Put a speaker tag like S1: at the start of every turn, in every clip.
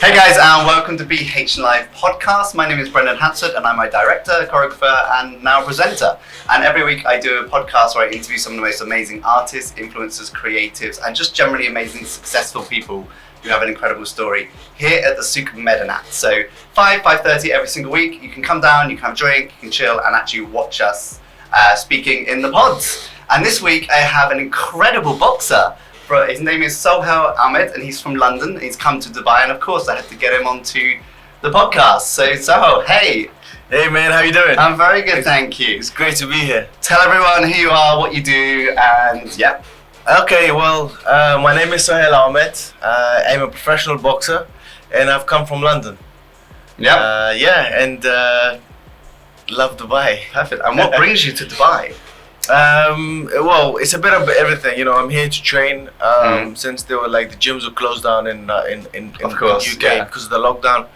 S1: Hey guys, and welcome to BH Live podcast. My name is Brendon Hansford, and I'm a director, choreographer, and now presenter. And every week I do a podcast where I interview some of the most amazing artists, influencers, creatives, and just generally amazing, successful people who have an incredible story here at the Souk Madinat. So 5:30 every single week. You can come down, you can have a drink, you can chill, and actually watch us speaking in the pods. And this week I have an incredible boxer. His name is Sohail Ahmad, and he's from London. He's come to Dubai, and of course I had to get him onto the podcast. So Sohail, hey.
S2: Hey man, how you doing?
S1: I'm very good, thank you.
S2: It's great to be here.
S1: Tell everyone who you are, what you do, and yeah.
S2: Okay, well, my name is Sohail Ahmad. I'm a professional boxer, and I've come from London.
S1: Yeah.
S2: And love Dubai.
S1: Perfect. And what brings you to Dubai?
S2: Well, it's a bit of everything. You know, I'm here to train. Since they were the gyms were closed down in
S1: Of course,
S2: the UK because of the lockdown.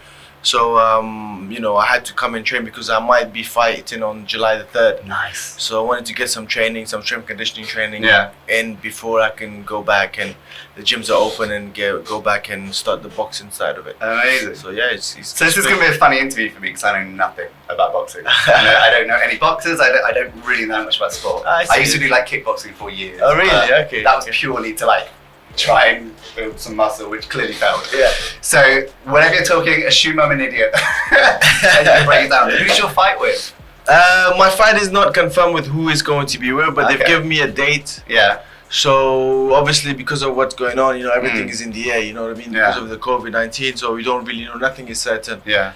S2: So I had to come and train because I might be fighting on July the 3rd.
S1: Nice.
S2: So I wanted to get some training, some strength conditioning training, in before I can go back and the gyms are open and go back and start the boxing side of it.
S1: Amazing.
S2: So yeah, it's
S1: so this is going to be a funny interview for me because I know nothing about boxing. I don't know any boxers. I don't really know much about sport. I used to do kickboxing for years.
S2: Oh really? Okay.
S1: That was purely to try and build some muscle, which clearly failed.
S2: Yeah.
S1: So whenever you're talking, assume I'm an idiot. And you can break it down. Who's your fight with?
S2: My fight is not confirmed with who is going to be with, but they've given me a date.
S1: Yeah.
S2: So obviously because of what's going on, everything is in the air, you know what I mean?
S1: Yeah.
S2: Because of the COVID-19, so we don't really know, nothing is certain.
S1: Yeah.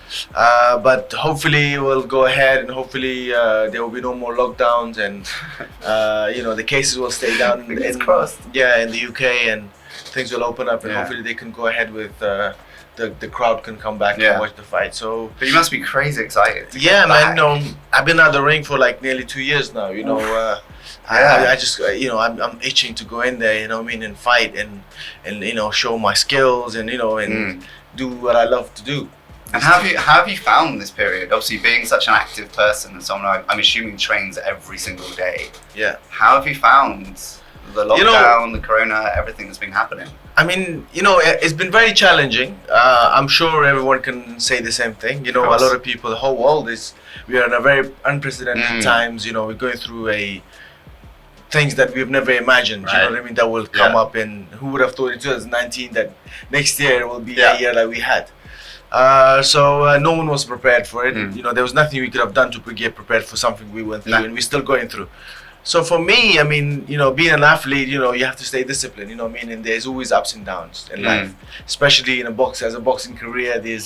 S2: But hopefully we'll go ahead and hopefully there will be no more lockdowns and the cases will stay down
S1: Fingers crossed.
S2: in the UK and things will open up and hopefully they can go ahead with the crowd can come back and watch the fight. So
S1: but you must be crazy excited.
S2: Yeah, man. I've been out the ring for nearly 2 years now. I just I'm itching to go in there, and fight and show my skills and and do what I love to do.
S1: And how have you found this period? Obviously, being such an active person and someone I'm assuming trains every single day.
S2: Yeah.
S1: How have you found the lockdown, the corona, everything that's been happening?
S2: I mean, it's been very challenging. I'm sure everyone can say the same thing. A lot of people, the whole world we are in a very unprecedented times. We're going through things that we've never imagined.
S1: Right.
S2: You know what I mean? That will come up, and who would have thought in 2019 that next year will be a year that we had. So no one was prepared for it. There was nothing we could have done to get prepared for something we went through, and we're still going through. So for me, I mean, being an athlete, you have to stay disciplined, and there's always ups and downs in life, especially in as a boxing career, there's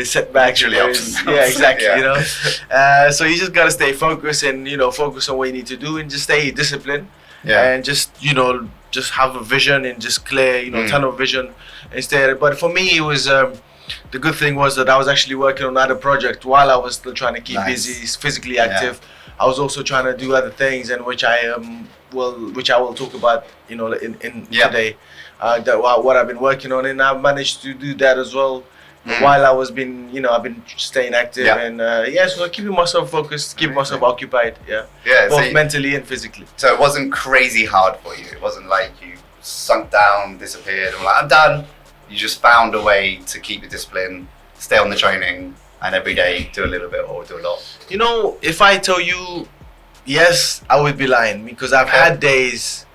S2: setbacks. Yeah, exactly, so you just got to stay focused and, focus on what you need to do and just stay disciplined and just have a vision and just clear, tunnel vision and stay. But for me, it was, the good thing was that I was actually working on another project while I was still trying to keep busy, physically active. I was also trying to do other things, and which I will talk about, today. What I've been working on, and I've managed to do that as well. While I was I've been staying active, and so keeping myself focused, keeping myself occupied. Both mentally and physically.
S1: So it wasn't crazy hard for you. It wasn't like you sunk down, disappeared, and I'm done. You just found a way to keep your discipline, stay on the training, and every day do a little bit or do a lot.
S2: If I tell you yes, I would be lying, because I've had days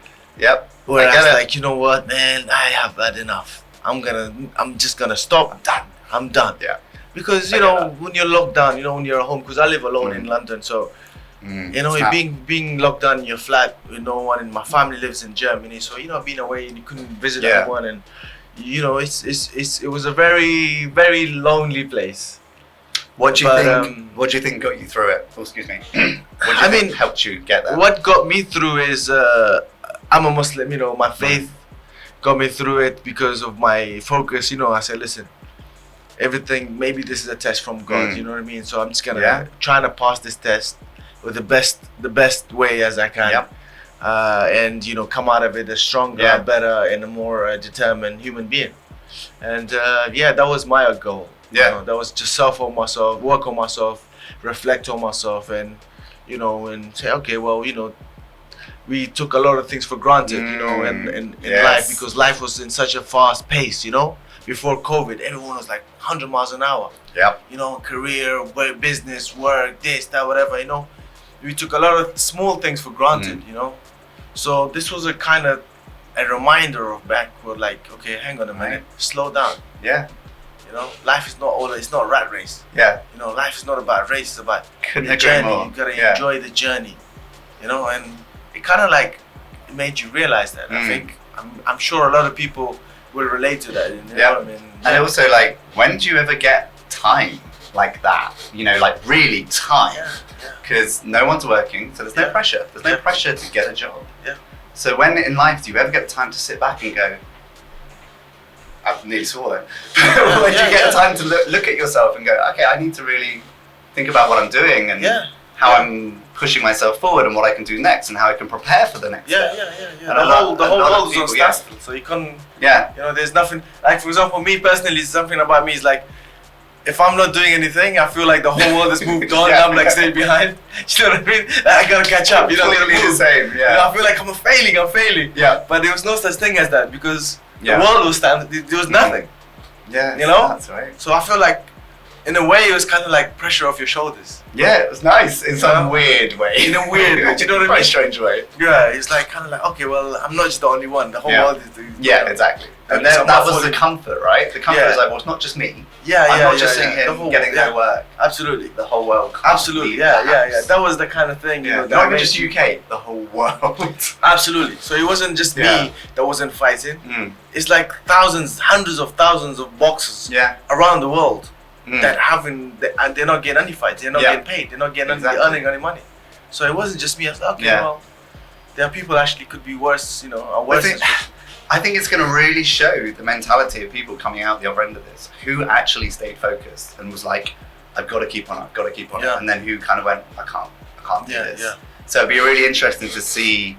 S2: where I was like, you know what, man, I have had enough. I'm just gonna stop. I'm done. Yeah. Because when you're locked down, when you're at home, because I live alone in London, so being locked down in your flat with no one, and my family lives in Germany, so being away and you couldn't visit anyone, and it was a very, very lonely place.
S1: What do you think got you through it? Oh, excuse me. What do you think helped you get there?
S2: What got me through is I'm a Muslim. My faith got me through it because of my focus. I said, listen, everything. Maybe this is a test from God. You know what I mean? So I'm just gonna trying to pass this test with the best way as I can. And come out of it a stronger, better, and a more determined human being. And that was my goal. That was just work on myself, reflect on myself, and and say, okay, well, we took a lot of things for granted, in life, because life was in such a fast pace, before COVID, everyone was like 100 miles an hour.
S1: Yep.
S2: You know, career, work, business, work, this, that, whatever. You know, we took a lot of small things for granted. You know, so this was a kind of a reminder of back. We're like, okay, hang on a minute, slow down.
S1: Yeah.
S2: You know, life is not all. It's not a rat race.
S1: Yeah.
S2: You know, life is not about race. It's about
S1: Couldn't
S2: the
S1: agree
S2: journey.
S1: more.
S2: You gotta
S1: Yeah.
S2: enjoy the journey. You know, and it kind of like it made you realize that. I think I'm sure a lot of people will relate to that. You know what I mean?
S1: And also, like, when do you ever get time like that? You know, like really time.
S2: Yeah.
S1: Because no one's working, so there's no
S2: Yeah.
S1: pressure. There's no pressure to get a job.
S2: Yeah.
S1: So when in life do you ever get the time to sit back and go, I've nearly swallowed. When do you get the time to look at yourself and go, okay, I need to really think about what I'm doing and how I'm pushing myself forward and what I can do next and how I can prepare for the next step.
S2: And
S1: And
S2: the whole
S1: a lot of
S2: world is on
S1: people, yeah.
S2: standstill, so you can't.
S1: Yeah.
S2: You know, there's nothing. Like for example, me personally, something about me is like, if I'm not doing anything, I feel like the whole world has moved on.
S1: Yeah.
S2: And I'm like staying behind. You know what I mean? Like, I gotta catch up. You know,
S1: Completely the same.
S2: You know,
S1: Yeah.
S2: I feel like I'm failing.
S1: Yeah.
S2: But there was no such thing as that because
S1: Yeah.
S2: the world was there was nothing.
S1: Yeah.
S2: You know?
S1: That's right.
S2: So I feel like, in a way, it was kind of like pressure off your shoulders.
S1: Yeah, it was nice in some weird way.
S2: In a weird way, do you know what I
S1: Quite
S2: mean?
S1: strange way.
S2: Yeah, it's like kind of like, okay, well, I'm not just the only one. The whole world is doing.
S1: Yeah, exactly. And
S2: And
S1: then
S2: so
S1: that
S2: I'm
S1: was
S2: falling-
S1: the comfort, right? The comfort
S2: Yeah.
S1: is like, well, it's not just me.
S2: Yeah,
S1: I'm
S2: yeah,
S1: not just
S2: yeah,
S1: sitting
S2: yeah.
S1: here
S2: The whole-
S1: getting
S2: yeah.
S1: no work.
S2: Absolutely.
S1: The whole world. Can't
S2: Absolutely,
S1: leave
S2: yeah,
S1: the
S2: yeah, yeah.
S1: house.
S2: That was the kind of thing, you
S1: Yeah.
S2: know. that
S1: Not even
S2: made
S1: just
S2: you-
S1: UK, the whole world.
S2: Absolutely. So it wasn't just
S1: Yeah.
S2: me that wasn't fighting.
S1: Mm.
S2: It's like thousands, hundreds of thousands of boxers
S1: Yeah.
S2: around the world
S1: Mm.
S2: that and they're not getting any fights. They're not
S1: Yeah.
S2: getting paid. They're not getting
S1: Exactly.
S2: earning any money. So it wasn't just me. I was like, okay,
S1: Yeah.
S2: well, there are people actually could be worse. You know, are
S1: I
S2: worse.
S1: think, I think it's going to really show the mentality of people coming out the other end of this, who actually stayed focused and was like, I've got to keep on, I've got to keep on,
S2: Yeah.
S1: and then who kind of went, I can't do
S2: Yeah,
S1: this.
S2: yeah.
S1: So it'd be really interesting to see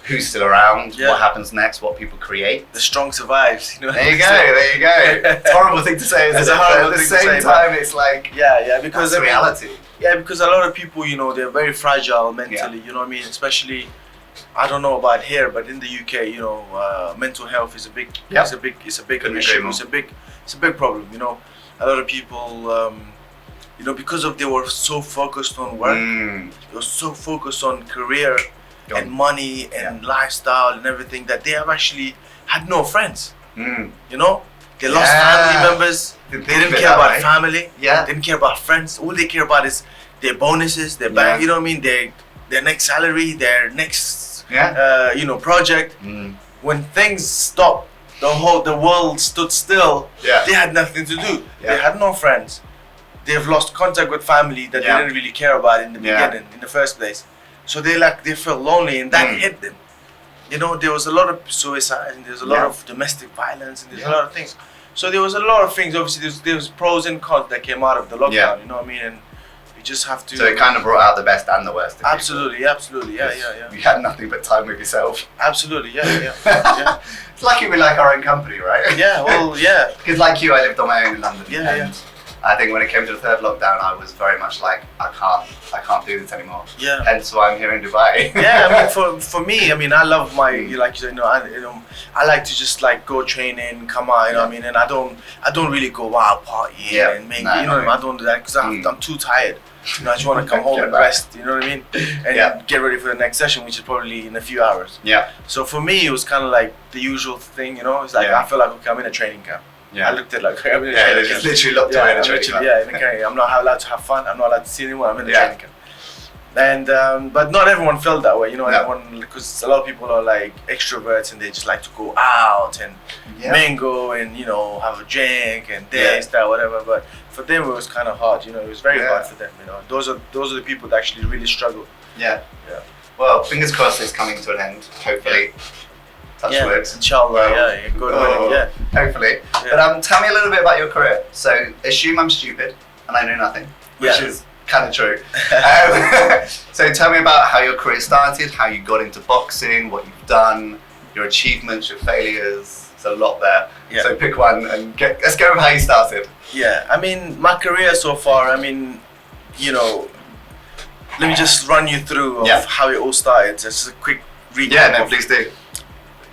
S1: who's still around,
S2: Yeah.
S1: what happens next, what people create.
S2: The strong survives. You know.
S1: There you go, there you go. It's a horrible thing to say, isn't
S2: It's
S1: it?
S2: a horrible
S1: But at the
S2: thing to
S1: same
S2: say, but-
S1: time, it's like,
S2: Yeah, because
S1: that's
S2: I mean,
S1: reality.
S2: yeah, because a lot of people, you know, they're very fragile mentally. You know what I mean? Especially, I don't know about here, but in the UK, you know, mental health is a big,
S1: Yep.
S2: it's a big
S1: Couldn't
S2: issue.
S1: agree more.
S2: It's a big problem. You know, a lot of people, you know, because of they were so focused on work, they were so focused on career
S1: Go
S2: and
S1: on.
S2: money and lifestyle and everything that they have actually had no friends.
S1: Mm.
S2: You know, they lost
S1: Yeah.
S2: family members.
S1: Didn't
S2: They
S1: think
S2: didn't
S1: of it
S2: care
S1: that
S2: about
S1: way.
S2: family.
S1: Yeah.
S2: They didn't care about friends. All they care about is their bonuses, their bank.
S1: Yeah.
S2: You know what I mean? Their next salary, their next
S1: Yeah.
S2: you know, project.
S1: Mm.
S2: When things stopped, the world stood still.
S1: Yeah.
S2: They had nothing to do.
S1: Yeah.
S2: They had no friends. They've lost contact with family that
S1: Yeah.
S2: they didn't really care about in the
S1: Yeah.
S2: beginning, in the first place. So they felt lonely, and that hit them. You know, there was a lot of suicide, and there's a lot
S1: Yeah.
S2: of domestic violence, and there's
S1: Yeah.
S2: a lot of things. So there was a lot of things. Obviously, there was pros and cons that came out of the lockdown.
S1: Yeah.
S2: You know what I mean? And you just have to.
S1: So it kind of brought out the best and the worst. in people.
S2: Absolutely, yeah.
S1: You had nothing but time with yourself.
S2: Absolutely, yeah.
S1: It's lucky we like our own company, right?
S2: Yeah, well, yeah.
S1: Because like you, I lived on my own in London.
S2: Yeah,
S1: and I think when it came to the third lockdown, I was very much like, I can't do this anymore.
S2: Yeah.
S1: Hence why I'm here in Dubai.
S2: Yeah, I mean, for me, I mean, I love my, like you know, I like to just like go training, come out, you know what I mean, and I don't really go out partying
S1: Yeah.
S2: and make,
S1: Nah,
S2: you know what I
S1: no.
S2: mean, I don't do that because I'm too tired. You know, I just want to come home
S1: Get
S2: and
S1: back.
S2: rest, you know what I mean, and
S1: Yeah.
S2: get ready for the next session, which is probably in a few hours.
S1: Yeah.
S2: So for me, it was kind of like the usual thing, you know, it's like
S1: Yeah.
S2: I feel like, okay, I'm in a training camp.
S1: Yeah.
S2: I looked at like, I'm in a
S1: Yeah,
S2: training
S1: they
S2: camp.
S1: just literally locked away in a
S2: I'm
S1: training
S2: literally-
S1: camp.
S2: Yeah, okay, I'm not allowed to have fun. I'm not allowed to see anyone. I'm in a
S1: Yeah.
S2: training camp. And but not everyone felt that way, you know.
S1: No.
S2: Everyone, because a lot of people are like extroverts and they just like to go out and
S1: Yeah.
S2: mingle and you know have a drink and this, that, whatever. But for them, it was kind of hard. You know, it was very
S1: Yeah.
S2: hard for them. You know, those are the people that actually really struggle.
S1: Yeah.
S2: Yeah.
S1: Well, fingers crossed it's coming to an end, hopefully. Touch
S2: Yeah,
S1: wood.
S2: inshallah.
S1: Well,
S2: yeah, good
S1: oh,
S2: winning. Yeah.
S1: Hopefully.
S2: Yeah.
S1: But tell me a little bit about your career. So assume I'm stupid and I know nothing, which
S2: Yeah.
S1: is kind of true. So tell me about how your career started, how you got into boxing, what you've done, your achievements, your failures. There's a lot there.
S2: Yeah.
S1: So pick one and let's go with how you started.
S2: Yeah, I mean, my career so far, I mean, you know, let me just run you through of
S1: Yeah.
S2: how it all started. Just a quick recap.
S1: Yeah, no,
S2: of-
S1: please do.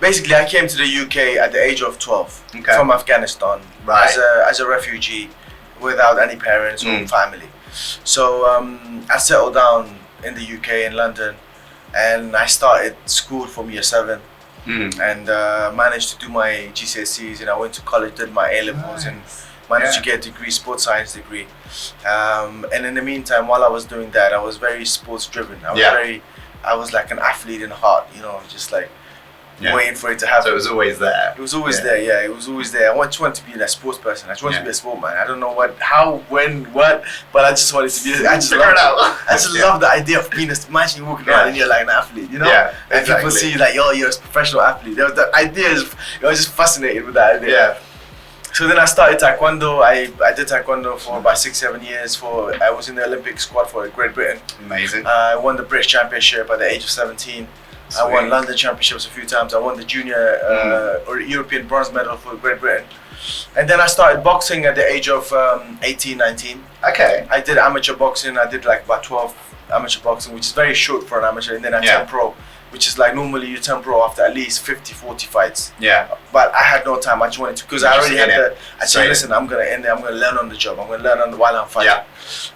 S2: basically, I came to the UK at the age of 12
S1: Okay.
S2: from Afghanistan
S1: Right.
S2: as a refugee without any parents or family. So I settled down in the UK in London, and I started school from year 7 and managed to do my GCSEs, and I went to college, did my A levels, and managed to get a degree, sports science degree. And in the meantime, while I was doing that, I was very sports driven. I was like an athlete in heart, you know, just like waiting for it to happen.
S1: So it was always there.
S2: It was always there, yeah. It was always there. I just wanted to be a sports person. I just wanted to be a sportman. I don't know what, how, when, what, but I just wanted to be. I just love the idea of being imagine you walking around and you're like an athlete, you know?
S1: Yeah,
S2: and
S1: exactly.
S2: people see you like, oh, you're a professional athlete. The idea is, I was just fascinated with that idea.
S1: Yeah.
S2: So then I started Taekwondo. I did Taekwondo for about 6-7 years. I was in the Olympic squad for Great Britain.
S1: Amazing.
S2: I won the British Championship at the age of 17.
S1: Sweet.
S2: I won London Championships a few times. I won the junior or European bronze medal for Great Britain. And then I started boxing at the age of 18, 19.
S1: Okay.
S2: I did amateur boxing. I did like about 12 amateur boxing, which is very short for an amateur. And then I turned pro, which is like normally you turn pro after at least 50, 40 fights.
S1: Yeah.
S2: But I had no time. I just wanted to, because I already had I said, listen, I'm going to end there. I'm going to learn on the job. I'm going to learn while I'm fighting.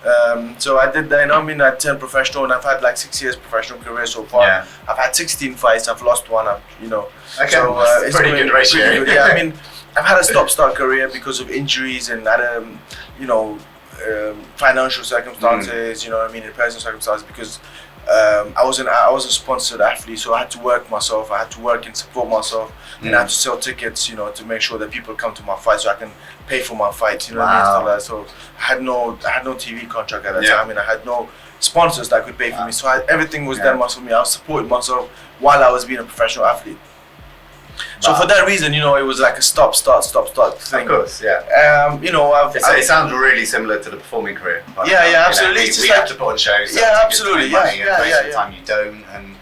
S1: Yeah.
S2: So I did that, you know, I mean, I turned professional, and I've had like 6 years professional career so far.
S1: Yeah.
S2: I've had 16 fights. I've lost one. You know.
S1: Okay.
S2: So it's
S1: pretty good ratio.
S2: Pretty good. Yeah. I mean, I've had a stop-start career because of injuries and other, you know, financial circumstances. You know what I mean, and personal circumstances, because I was a sponsored athlete, so I had to work myself. I had to work and support myself, and I had to sell tickets, you know, to make sure that people come to my fight, so I can pay for my fights. You know what I mean? Stuff like that. So I had no TV contract at that time, and I had no sponsors that could pay for me. So everything was done for me. I was supporting myself while I was being a professional athlete. So for that reason, you know, it was like a stop, start thing.
S1: Of course, yeah.
S2: You know,
S1: it sounds really similar to the performing career. But,
S2: yeah, absolutely.
S1: You know, we have to put on shows.
S2: Yeah, absolutely.
S1: The time you don't, and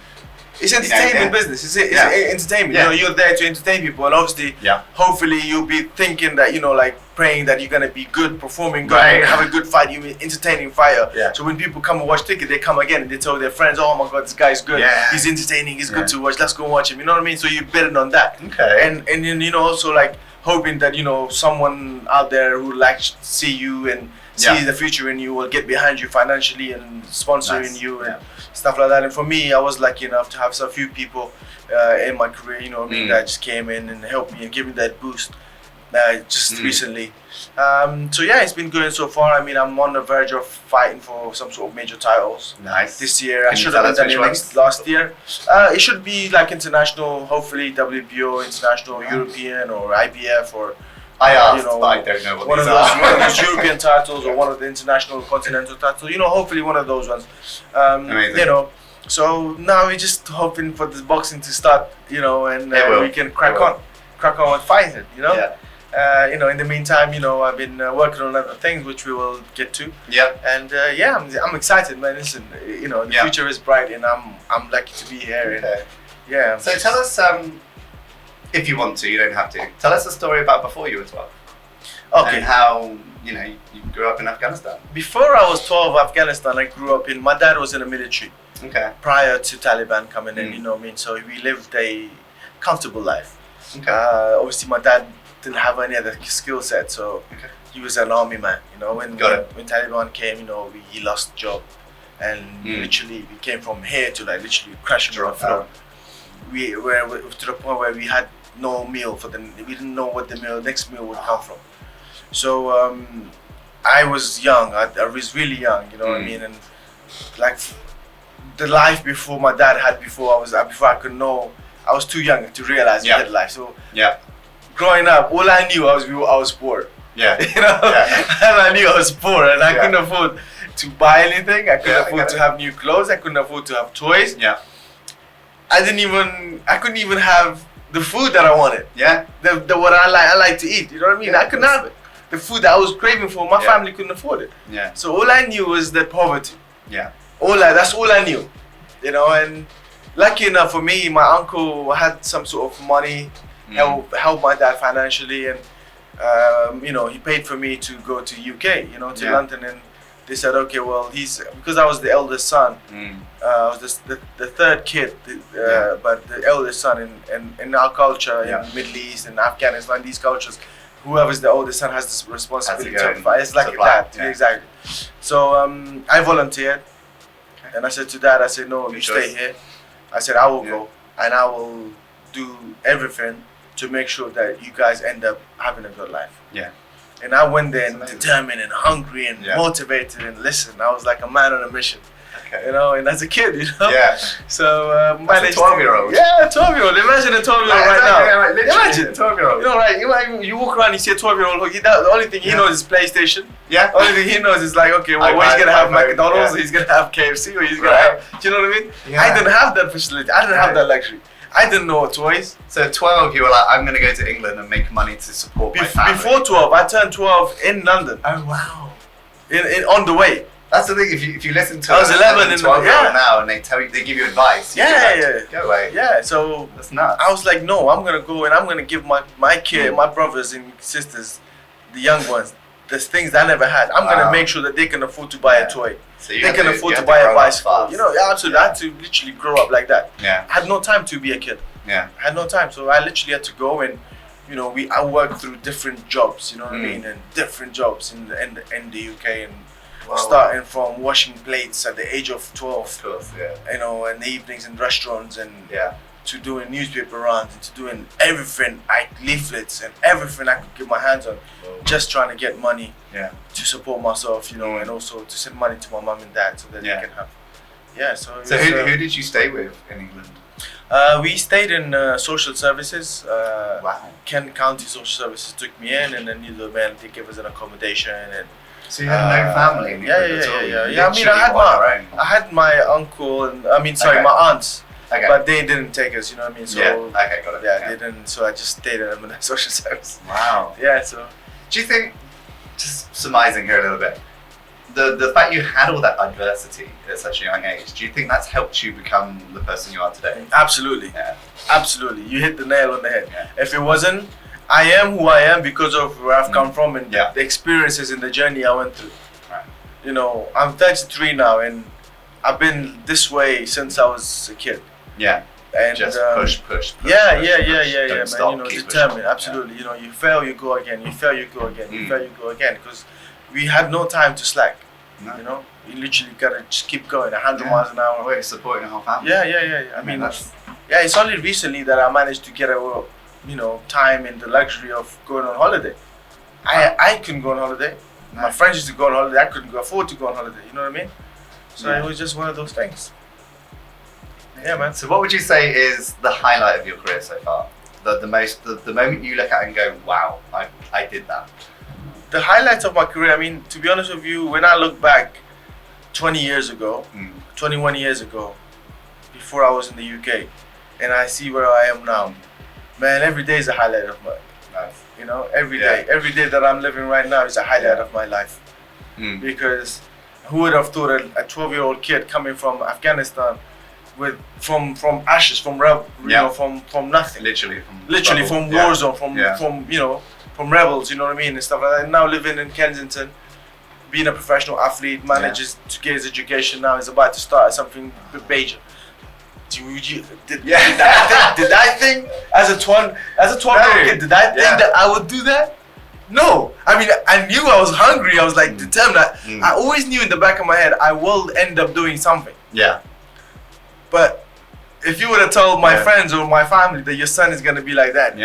S2: it's entertainment business. It's entertainment.
S1: Yeah.
S2: You know, you're there to entertain people, and obviously, hopefully, you'll be thinking that, you know, like praying that you're gonna be good, performing good, have a good fight. You're entertaining fighter.
S1: Yeah.
S2: So when people come and watch ticket, they come again and they tell their friends, "Oh my God, this guy's good.
S1: Yeah.
S2: He's entertaining. He's good to watch. Let's go watch him." You know what I mean? So you're betting on that.
S1: Okay.
S2: And then, you know, also like hoping that, you know, someone out there who likes to see you and see the future in you will get behind you financially and sponsoring you and stuff like that. And for me, I was lucky enough to have a few people in my career, you know, that just came in and helped me and gave me that boost just recently. So yeah, it's been good so far. I mean, I'm on the verge of fighting for some sort of major titles.
S1: Nice.
S2: This year. I should have done it last year. It should be like international, hopefully WBO, international, European, or IBF, or
S1: I asked,
S2: you know,
S1: but I don't know what
S2: one
S1: these
S2: of
S1: are.
S2: those European titles, or one of the international continental titles. You know, hopefully one of those ones.
S1: Amazing.
S2: You know, so now we're just hoping for this boxing to start. You know, and we can crack on and fight it. You know.
S1: Yeah.
S2: You know, in the meantime, you know, I've been working on other things which we will get to.
S1: Yeah.
S2: And I'm excited, man. Listen, you know, the future is bright, and I'm lucky to be here.
S1: Okay.
S2: And,
S1: So tell us, if you want to, you don't have to. Tell us a story about before you were 12.
S2: Okay.
S1: And how, you know, you grew up in Afghanistan.
S2: Before I was 12, Afghanistan, I grew up in. My dad was in the military.
S1: Okay.
S2: Prior to Taliban coming in, you know what I mean. So we lived a comfortable life.
S1: Okay.
S2: Obviously, my dad didn't have any other skill set, so he was an army man. You know, when Taliban came, you know, he lost the job, and literally we came from here to like literally crashing on the floor. We were to the point where we had no meal for them. We didn't know what the next meal would come from. So I was young. I was really young. You know what I mean? And like the life before my dad had before I could know, I was too young to realize we had life. So growing up, all I knew I was poor.
S1: Yeah.
S2: You know, all I knew I was poor, and I couldn't afford to buy anything. I couldn't afford to have new clothes. I couldn't afford to have toys.
S1: Yeah.
S2: I couldn't even have the food that I wanted. Yeah. The what I like to eat. You know what I mean? I couldn't have it. The food that I was craving for, my family couldn't afford it.
S1: Yeah.
S2: So all I knew was the poverty.
S1: Yeah.
S2: That's all I knew. You know, and lucky enough for me, my uncle had some sort of money, helped my dad financially, and you know, he paid for me to go to UK, you know, to London, and they said, okay, well, because I was the eldest son. I was the third kid, but the eldest son in our culture, in the Middle East, in Afghanistan, these cultures, whoever's the oldest son has this responsibility to fight. It's like that, exactly. So I volunteered, and I said to Dad, I said, no, you stay here. I said, I will go, and I will do everything to make sure that you guys end up having a good life.
S1: Yeah.
S2: And I went there and determined and hungry and motivated and listen. I was like a man on a mission. Okay. You know, and as a kid, you know. Yeah. So managed.
S1: 12-year-old.
S2: Yeah, 12-year-old. Imagine a 12-year-old right now.
S1: Imagine a 12-year-old.
S2: You know, right? You walk around, and you see a 12-year-old. The only thing he knows is PlayStation.
S1: Yeah.
S2: The only thing he knows is like, okay, well, he's gonna have McDonald's, he's gonna have KFC, or he's gonna have. Do you know what I mean? Yeah. I didn't have that facility. I didn't have that luxury. I didn't know toys.
S1: So at 12, you were like, I'm going to go to England and make money to support my family.
S2: Before 12, I turned 12 in London.
S1: Oh, wow.
S2: On the way.
S1: That's the thing, if you listen to
S2: I was 11 and
S1: 12-year-old now and they give you advice. Go away.
S2: Yeah, so
S1: that's nuts.
S2: I was like, no, I'm going to go and I'm going to give my kid, my brothers and sisters, the young ones, the things I never had. I'm going to make sure that they can afford to buy a toy. So they can afford to buy a bicycle. You know, absolutely. I had to literally grow up like that.
S1: Yeah.
S2: I had no time to be a kid.
S1: Yeah.
S2: I had no time. So I literally had to go and, you know, I worked through different jobs, you know what I mean? And different jobs in the UK. And starting from washing plates at the age of 12.
S1: Of course, yeah.
S2: You know, in the evenings in restaurants and to doing newspaper runs and to doing everything, leaflets and everything I could get my hands on. Just trying to get money to support myself, you know, and also to send money to my mum and dad so that they can have. Yeah, so
S1: who did you stay with in England?
S2: We stayed in social services.
S1: Wow.
S2: Kent County Social Services took me in, and then they gave us an accommodation. And
S1: so you had no family in England at all?
S2: Yeah. I mean, I had my uncle and my aunts.
S1: Okay.
S2: But they didn't take us, you know what I mean? So
S1: okay, got it.
S2: Yeah, they didn't. So I just stayed in a social service.
S1: Wow.
S2: Yeah. So.
S1: Do you think, just surmising here a little bit, the fact you had all that adversity at such a young age, do you think that's helped you become the person you are today?
S2: Absolutely.
S1: Yeah.
S2: Absolutely. You hit the nail on the head. Yeah. If it wasn't, I am who I am because of where I've come from and the experiences and the journey I went through.
S1: Right.
S2: You know, I'm 33 now and I've been this way since I was a kid.
S1: Yeah.
S2: And
S1: just push.
S2: Yeah, man. You know, determined. Absolutely. You know, you fail, you go again. You fail, you go again. You fail, you go again. Because we had no time to slack. No. You know, you literally gotta just keep going 100 miles an hour.
S1: We're supporting the whole family.
S2: Yeah. I mean, it's only recently that I managed to get time and the luxury of going on holiday. I couldn't go on holiday. No. My friends used to go on holiday. I couldn't afford to go on holiday. You know what I mean? So it was just one of those things. Yeah, man.
S1: So what would you say is the highlight of your career so far? The moment you look at it and go, wow, I did that.
S2: The highlights of my career, I mean, to be honest with you, when I look back 20 years ago, 21 years ago, before I was in the UK, and I see where I am now, man, every day is a highlight of my life. You know, every day that I'm living right now is a highlight of my life. Because who would have thought a 12-year-old kid coming from Afghanistan from ashes, from nothing,
S1: literally
S2: from war zone, from rebels, you know what I mean, and stuff like that. And now living in Kensington, being a professional athlete, manages to get his education now, is about to start something major. Did I think as a 12-year-old kid, did I think that I would do that? No. I mean, I knew I was hungry. I was like determined. I always knew in the back of my head I will end up doing something.
S1: Yeah.
S2: But if you would have told my friends or my family that your son is gonna be like that,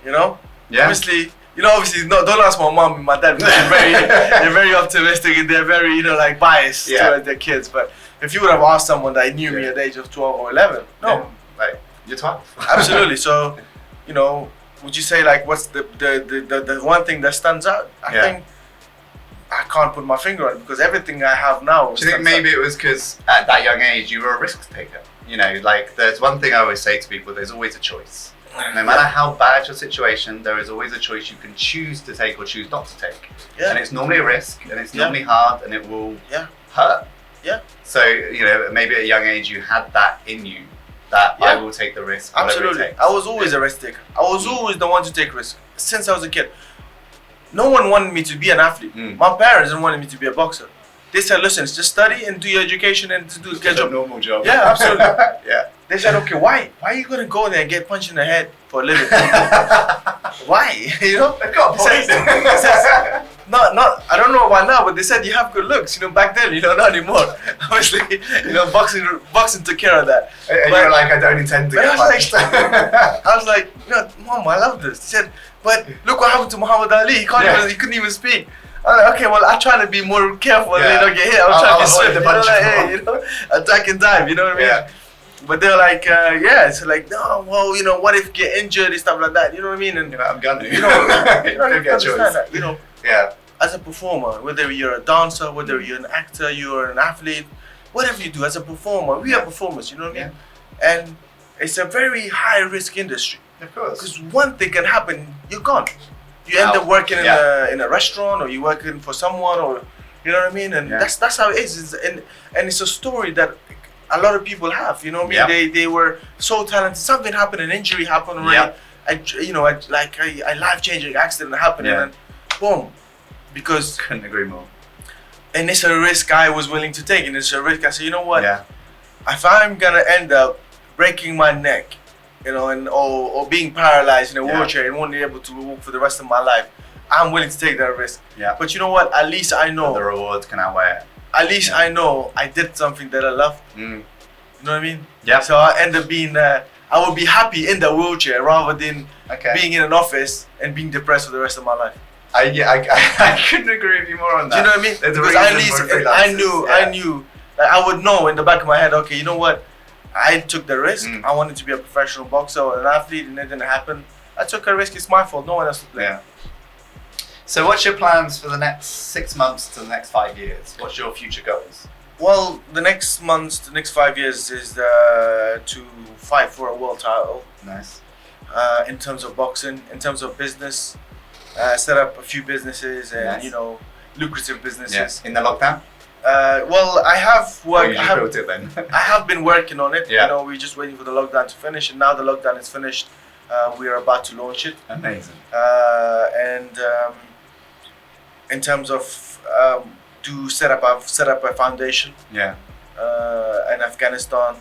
S2: you know, obviously, don't ask my mom and my dad because they're very optimistic and they're very, biased towards their kids. But if you would have asked someone that knew me at the age of 12 or 11, no,
S1: like you're 12.
S2: Absolutely. So, would you say like what's the one thing that stands out? I think I can't put my finger on it because everything I have now.
S1: Do you think maybe it was because at that young age you were a risk taker? You know, like there's one thing I always say to people: there's always a choice. No matter how bad your situation, there is always a choice you can choose to take or choose not to take. Yeah. And it's normally a risk, and it's normally hard, and it will hurt.
S2: Yeah.
S1: So maybe at a young age you had that in you. That I will take the risk.
S2: Absolutely. I was always a risk taker. I was always the one to take risks since I was a kid. No one wanted me to be an athlete. My parents didn't want me to be a boxer. They said, listen, just study and do your education and do get a
S1: It's a
S2: job.
S1: normal job.
S2: Yeah, absolutely.
S1: Yeah.
S2: They said, okay, why? Why are you gonna go there and get punched in the head for a living? Why? You know?
S1: They've got a point.
S2: They said, not. I don't know why now, but they said you have good looks. You know, back then, you know, not anymore. Obviously, you know, boxing took care of that.
S1: And
S2: But-
S1: you're like, I don't intend to
S2: but
S1: get
S2: I was
S1: punched.
S2: I was like, you know, Mom, I love this. She said, but look what happened to Muhammad Ali. He can't
S1: Yeah.
S2: even, he couldn't even speak. I'm like, okay, well, I try to be more careful.
S1: Yeah.
S2: You know, get hit. I'm
S1: I'll
S2: trying to be
S1: avoid
S2: swift.
S1: the
S2: You know,
S1: punches
S2: like,
S1: more.
S2: hey, you know, attack and dive. You know what I mean?
S1: Yeah.
S2: But they're like, yeah, it's like, no, well, you know, what if you get injured and stuff like that? You know what I mean? And
S1: You're like, I'm gonna.
S2: you know,
S1: you
S2: you
S1: don't get a choice.
S2: understand that. You know,
S1: Yeah.
S2: as a performer, whether you're a dancer, whether you're an actor, you're an athlete, whatever you do as a performer, we are performers. You know what I mean? And it's a very high risk industry.
S1: Of course.
S2: Because one thing can happen, you're gone. You end up working in a restaurant, or you're working for someone, or you know what I mean. And that's how it is. And it's a story that a lot of people have. You know what I mean? They were so talented. Something happened, an injury happened, or a life-changing accident happened, and then boom, because
S1: Couldn't agree more.
S2: and it's a risk I was willing to take, and it's a risk I said, you know what?
S1: Yeah.
S2: If I'm gonna end up breaking my neck, you know, and or being paralyzed in a wheelchair and won't be able to walk for the rest of my life, I'm willing to take that risk.
S1: Yeah.
S2: But you know what? At least I know.
S1: The rewards can outweigh it.
S2: At least I know I did something that I love.
S1: Mm.
S2: You know what I mean?
S1: Yeah.
S2: So I end up being. I would be happy in the wheelchair rather than being in an office and being depressed for the rest of my life.
S1: I couldn't agree with you more on that.
S2: Do you know what I mean?
S1: There's a
S2: Because at
S1: reason
S2: least
S1: for
S2: I
S1: freelancers.
S2: knew, like, I would know in the back of my head, okay, you know what? I took the risk.
S1: Mm.
S2: I wanted to be a professional boxer or an athlete, and it didn't happen. I took a risk. It's my fault. No one else to blame.
S1: Yeah. So what's your plans for the next 6 months to the next 5 years? What's your future goals?
S2: Well, the next 5 years is to fight for a world title.
S1: Nice.
S2: In terms of boxing, in terms of business, set up a few businesses and you know, lucrative businesses.
S1: Yes. In the lockdown?
S2: Well, I have worked.
S1: You just built it then.
S2: I have been working on it.
S1: Yeah.
S2: You know, we're just waiting for the lockdown to finish, and now the lockdown is finished. We are about to launch it.
S1: Amazing.
S2: And in terms of I've set up a foundation.
S1: Yeah.
S2: In Afghanistan,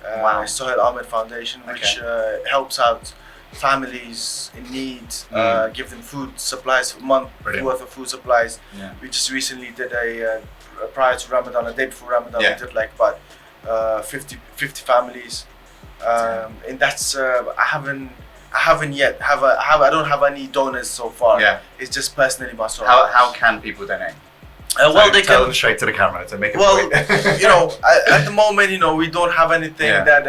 S1: Wow.
S2: Sohail Ahmad Foundation, which helps out families in need, give them food supplies, a month worth of food supplies.
S1: Yeah.
S2: We just recently did a prior to Ramadan, a day before Ramadan,
S1: Yeah.
S2: we did like about 50 families, and that's I don't have any donors so far.
S1: Yeah.
S2: It's just personally myself.
S1: How can people donate?
S2: Well, they
S1: tell
S2: can.
S1: them straight to the camera to make a
S2: Well,
S1: point.
S2: you know, at the moment, you know, we don't have anything that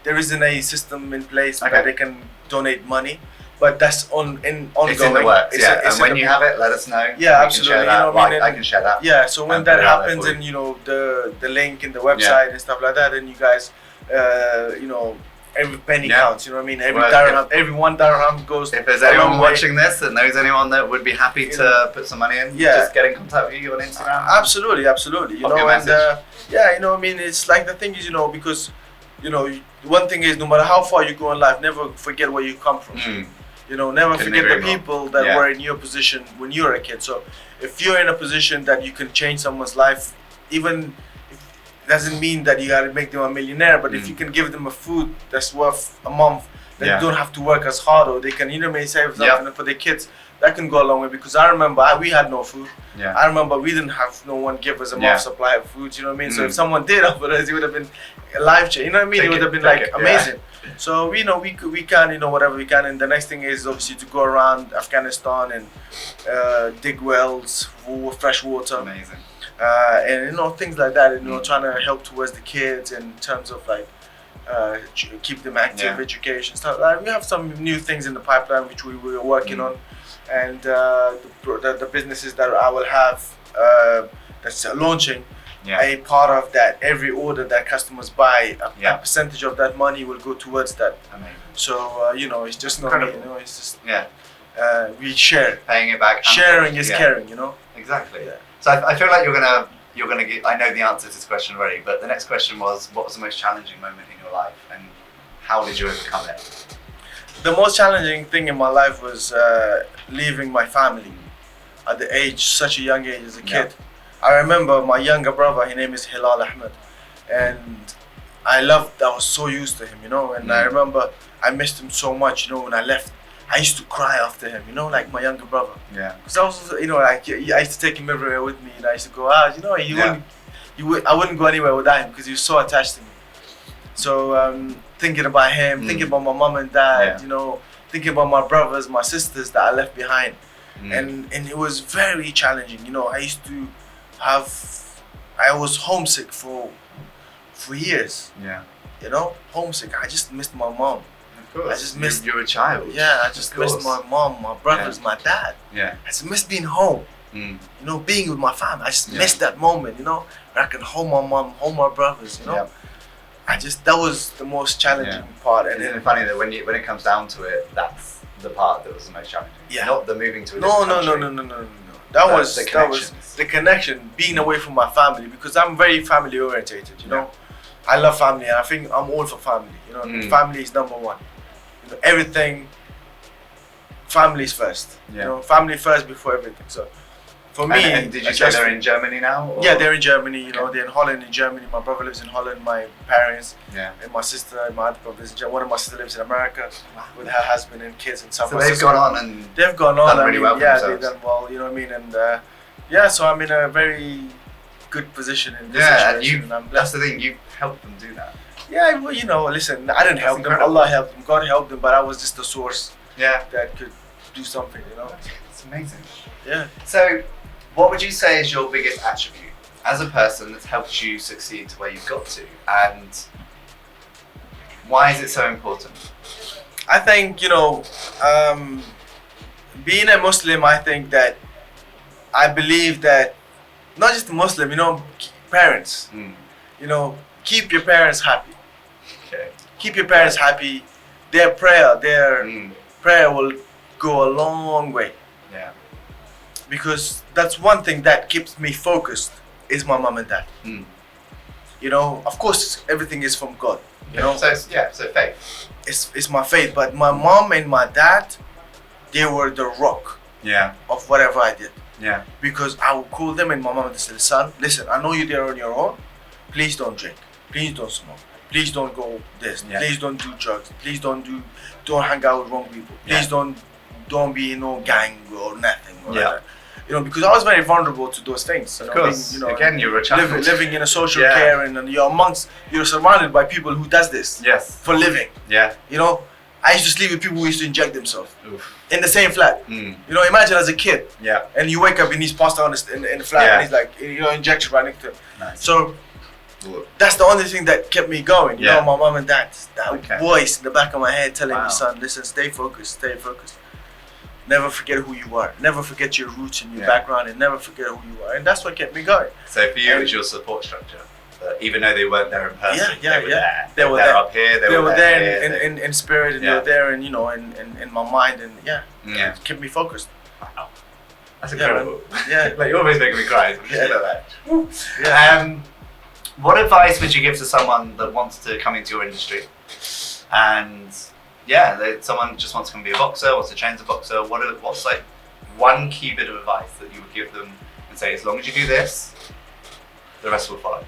S2: there isn't a system in place that they can donate money, but that's ongoing.
S1: It's in the works, and when you have it, let us know.
S2: Yeah,
S1: We
S2: absolutely.
S1: Can share that.
S2: You know what I mean?
S1: I can share that.
S2: Yeah, so when
S1: And
S2: that
S1: put it out there
S2: happens,
S1: for you.
S2: and you know the link in the website and stuff like that, then you guys, you know, every penny counts. You know what I mean? Every one dirham goes.
S1: If there's
S2: a long
S1: anyone
S2: way.
S1: watching this that knows anyone that would be happy to put some money in, just get in contact with you on Instagram.
S2: Absolutely. You know, and you know, I mean, it's like the thing is, you know, because, you know, one thing is, no matter how far you go in life, never forget where you come from. You know, never forget the people that were in your position when you were a kid. So if you're in a position that you can change someone's life, even if it doesn't mean that you gotta make them a millionaire, but if you can give them a food that's worth a month, then you don't have to work as hard, or they can, you know, maybe save something for their kids. That can go a long way, because I remember we had no food. I remember we didn't have no one give us a month supply of food. You know what I mean? So if someone did offer us, it would have been life changing. You know what I mean? It would have been like amazing. So you know, we can, you know, whatever we can. And the next thing is obviously to go around Afghanistan and dig wells for fresh water.
S1: Amazing.
S2: And you know, things like that. You know, trying to help towards the kids in terms of like keep them active, education stuff. We have some new things in the pipeline which we were working on, and the businesses that I will have that's launching. A part of that, every order that customers buy, a percentage of that money will go towards that.
S1: Amazing.
S2: So you know, it's just not me, you know, it's just we share.
S1: Paying it back.
S2: Sharing is caring, you know.
S1: Exactly. So I feel like you're gonna get. I know the answer to this question already, but the next question was, what was the most challenging moment in your life, and how did you overcome it?
S2: The most challenging thing in my life was leaving my family at such a young age as a kid. I remember my younger brother, his name is Sohail Ahmad, and I was so used to him, you know, and I remember I missed him so much, you know, when I left. I used to cry after him, you know, like my younger brother.
S1: Yeah.
S2: Because I was, you know, like I used to take him everywhere with me, and I used to go out, you know, I wouldn't go anywhere without him because he was so attached to me. So thinking about him, thinking about my mom and dad, you know, thinking about my brothers, my sisters that I left behind, and it was very challenging. You know, I was homesick for years.
S1: Yeah.
S2: You know, homesick. I just missed my mom.
S1: Of course.
S2: I just missed.
S1: You're a child.
S2: Yeah, I just missed my mom, my brothers, my dad.
S1: Yeah.
S2: I just missed being home. You know, being with my family. I just missed that moment. You know, where I can hold my mom, hold my brothers. You know. Yeah. That was the most challenging part. And
S1: isn't it funny that when it comes down to it, that's the part that was the most challenging?
S2: Yeah.
S1: Not the moving to a
S2: No.
S1: different country.
S2: That was the connection, being away from my family, because I'm very family orientated, you know. I love family, and I think I'm all for family, you know. Family is number one. You know, everything, family is first. You know, family first before everything. So for me,
S1: and did you say they're in Germany now? Or?
S2: Yeah, they're in Germany. You know, they're in Holland, in Germany. My brother lives in Holland. My parents, and my sister, and my other brother lives in Germany. One of my sisters lives in America with her husband and kids and stuff.
S1: So they've gone on and
S2: done
S1: really well for themselves.
S2: they've done well. You know what I mean? And so I'm in a very good position in this situation. And
S1: that's the thing. You helped them do that.
S2: Yeah, well, you know, listen, I didn't help them. Allah helped them. God helped them, but I was just the source. That could do something. You know.
S1: It's amazing.
S2: Yeah.
S1: So, what would you say is your biggest attribute as a person that's helped you succeed to where you've got to, and why is it so important?
S2: I think, you know, being a Muslim, I think that I believe that not just a Muslim, you know, parents, you know, keep your parents happy.
S1: Okay.
S2: Keep your parents happy. Their prayer will go a long way.
S1: Yeah.
S2: Because that's one thing that keeps me focused is my mom and dad. You know, of course, everything is from God. You know.
S1: So faith.
S2: It's my faith, but my mom and my dad, they were the rock. Of whatever I did. Because I would call them, and my mom would say, "Son, listen, I know you're there on your own. Please don't drink. Please don't smoke. Please don't go this. Please don't do drugs. Please don't hang out with wrong people. Please don't be in no gang or nothing." Or whatever. You know, because I was very vulnerable to those things. You know,
S1: of course.
S2: Being, you know,
S1: again, you're a child.
S2: Living in a social care, and you're surrounded by people who does this for living. You know, I used to sleep with people who used to inject themselves in the same flat. You know, imagine as a kid. And you wake up and he's passed out in the flat, and he's like, you know, injection right next to him. So that's the only thing that kept me going. You know, my mom and dad, that voice in the back of my head telling me, "Son, listen, stay focused, stay focused. Never forget who you are. Never forget your roots and your background, and never forget who you are." And that's what kept me going.
S1: So for you, it was your support structure. Even though they weren't there in person, they were there.
S2: They were
S1: there up here.
S2: They were there in spirit, and they were there, and you know, in my mind, and it kept me focused.
S1: Wow, that's incredible.
S2: Like
S1: you're always making me cry. What advice would you give to someone that wants to come into your industry, and someone just wants to come be a boxer, wants to train as a boxer? What's like one key bit of advice that you would give them and say, as long as you do this, the rest will follow?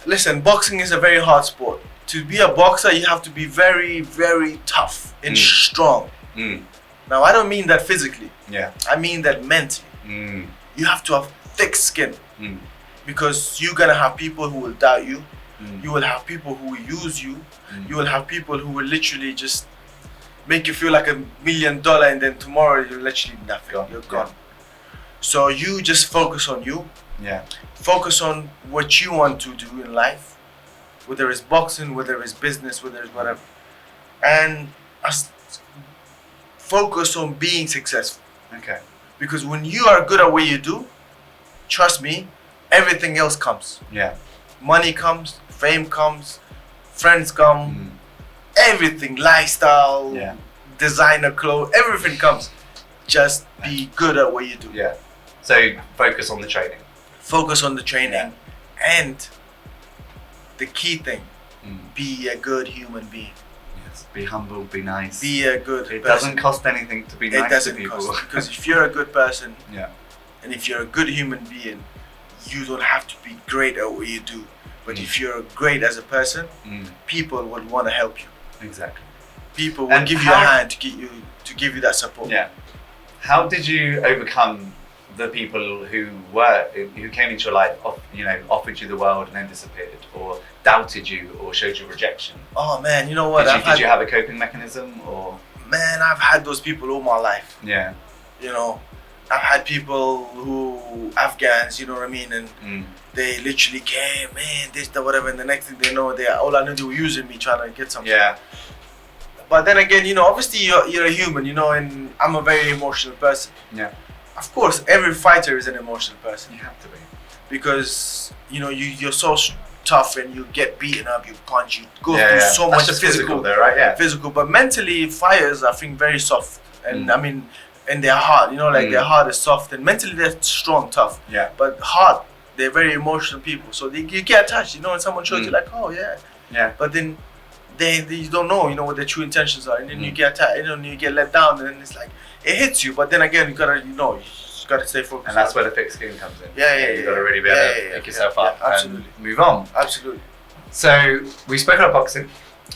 S2: Listen, boxing is a very hard sport. To be a boxer, you have to be very, very tough and strong. Now, I don't mean that physically. I mean that mentally. You have to have thick skin. Because you're gonna have people who will doubt you. You will have people who will use you. You will have people who will literally just make you feel like $1 million, and then tomorrow you're literally nothing. You're gone. So you just focus on you. Focus on what you want to do in life, whether it's boxing, whether it's business, whether it's whatever, and focus on being successful. Because when you are good at what you do, trust me, everything else comes. Money comes, fame comes, friends come, everything, lifestyle, designer clothes, everything comes. Just be good at what you do.
S1: So focus on the training.
S2: Focus on the training, and the key thing, be a good human being.
S1: Be humble, be nice.
S2: Be a good person.
S1: It doesn't cost anything to be nice to people.
S2: Because if you're a good person, And if you're a good human being, you don't have to be great at what you do. But if you're great as a person, people would want to help you.
S1: Exactly.
S2: People will give you a hand to give you that support.
S1: Yeah. How did you overcome the people who came into your life, offered you the world and then disappeared, or doubted you, or showed you rejection?
S2: Oh man, you know what?
S1: Did you have a coping mechanism, or?
S2: Man, I've had those people all my life.
S1: Yeah.
S2: You know, I've had people who Afghans, you know what I mean, and they literally came, man, this, that, whatever, and the next thing they know, all I knew they were using me, trying to get something.
S1: Yeah.
S2: But then again, you know, obviously you're a human, you know, and I'm a very emotional person.
S1: Yeah.
S2: Of course, every fighter is an emotional person.
S1: You have to be.
S2: Because, you know, you're so tough and you get beaten up, you punch, you go through so much physical
S1: there, right? Yeah.
S2: Physical, but mentally, fighters, I think, very soft. And I mean, and their heart, you know, like their heart is soft, and mentally they're strong, tough.
S1: Yeah.
S2: But heart, they're very emotional people. So you get attached, you know, when someone shows you like, oh yeah.
S1: Yeah.
S2: But then you don't know, you know, what their true intentions are, and then you get attacked, you know, you get let down, and then it's like it hits you. But then again, you gotta stay focused.
S1: And that's where the thick skin comes in.
S2: Yeah.
S1: You gotta really be able to pick yourself up and move on.
S2: Absolutely.
S1: So we spoke about boxing,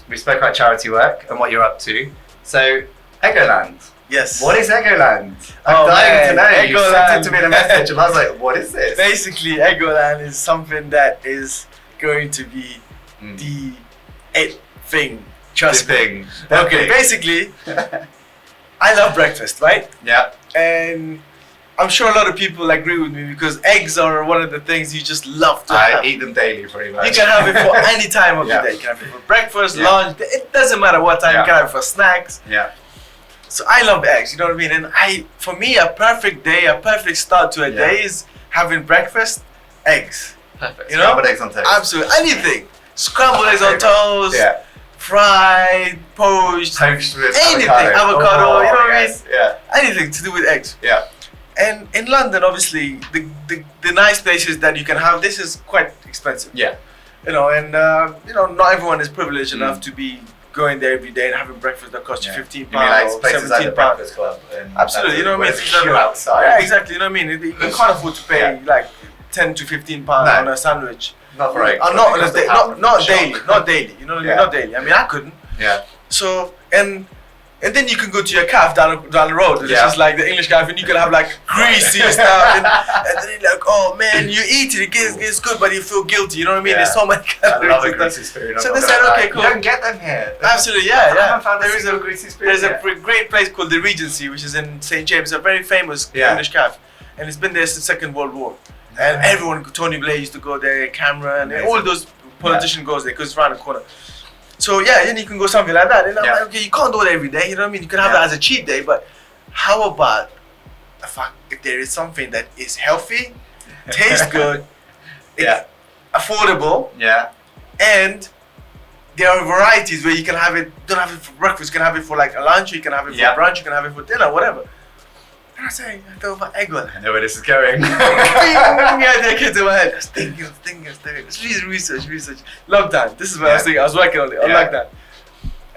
S1: we spoke about charity work and what you're up to. So Egoland.
S2: Yes.
S1: What is Egoland? I'm dying to know. You sent it to me in a message, and I was like, what is this?
S2: Basically, Egoland is something that is going to be the it thing. Trust me. Okay, basically, I love breakfast, right?
S1: Yeah.
S2: And I'm sure a lot of people agree with me because eggs are one of the things you just love to have.
S1: I eat them daily, pretty much.
S2: You can have it for any time of the day. You can have it for breakfast, lunch. It doesn't matter what time. You can have it for snacks.
S1: Yeah.
S2: So I love eggs, you know what I mean? And for me, a perfect day, a perfect start to a day is having breakfast, eggs.
S1: Perfect.
S2: You know?
S1: Scrambled eggs on toast.
S2: Absolutely. Anything. Scrambled eggs on toast.
S1: Yeah.
S2: Fried, poached.
S1: Toast with
S2: anything. Avocado, you know what I mean?
S1: Yeah.
S2: Anything to do with eggs.
S1: Yeah.
S2: And in London, obviously, the nice places that you can have this is quite expensive.
S1: Yeah.
S2: You know, and you know, not everyone is privileged enough to be going there every day and having breakfast that costs you £15
S1: you mean like
S2: or
S1: places like the
S2: £17.
S1: Breakfast Club?
S2: Absolutely, you know what I mean?
S1: There's a queue outside.
S2: Yeah, exactly. You know what I mean? You can't afford to pay like £10 to £15 on a sandwich.
S1: Not for eggs.
S2: Not daily. Not daily. You know what I mean? Not daily. I mean, I couldn't.
S1: Yeah.
S2: So and then you can go to your cafe down the road. It's just like the English cafe, and you can have like greasy stuff, and then you're like, oh man, you eat it, it's good, but you feel guilty. You know what I mean? There's so many calories.
S1: I love a greasy spoon.
S2: So they said, okay, cool.
S1: You don't get them here.
S2: Absolutely, yeah.
S1: I haven't found a greasy spoon.
S2: There's a great place called the Regency, which is in St James, a very famous English cafe, and it's been there since the Second World War. And everyone, Tony Blair used to go there, Cameron, and all those politicians goes there because it's around the corner. So yeah, then you can go something like that. And I'm like, okay, you can't do it every day, you know what I mean? You can have that as a cheat day, but how about if there is something that is healthy, tastes good, it's affordable, and there are varieties where you can have it, don't have it for breakfast, you can have it for like a lunch, you can have it for brunch, you can have it for dinner, whatever. And I thought about Egoland.
S1: I know where this is going.
S2: The kids in my head. I was thinking. It's research. Lockdown. This is what I was thinking. I was working on it. On lockdown.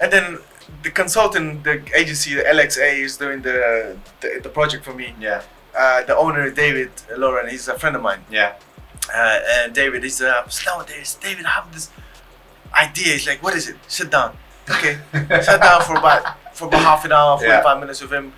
S2: And then the consultant, the agency, the LXA, is doing the project for me.
S1: Yeah.
S2: The owner, David Lauren, he's a friend of mine.
S1: Yeah.
S2: And David, David, I have this idea. He's like, what is it? Sit down. Okay. Sat down for about half an hour, 45 minutes with him.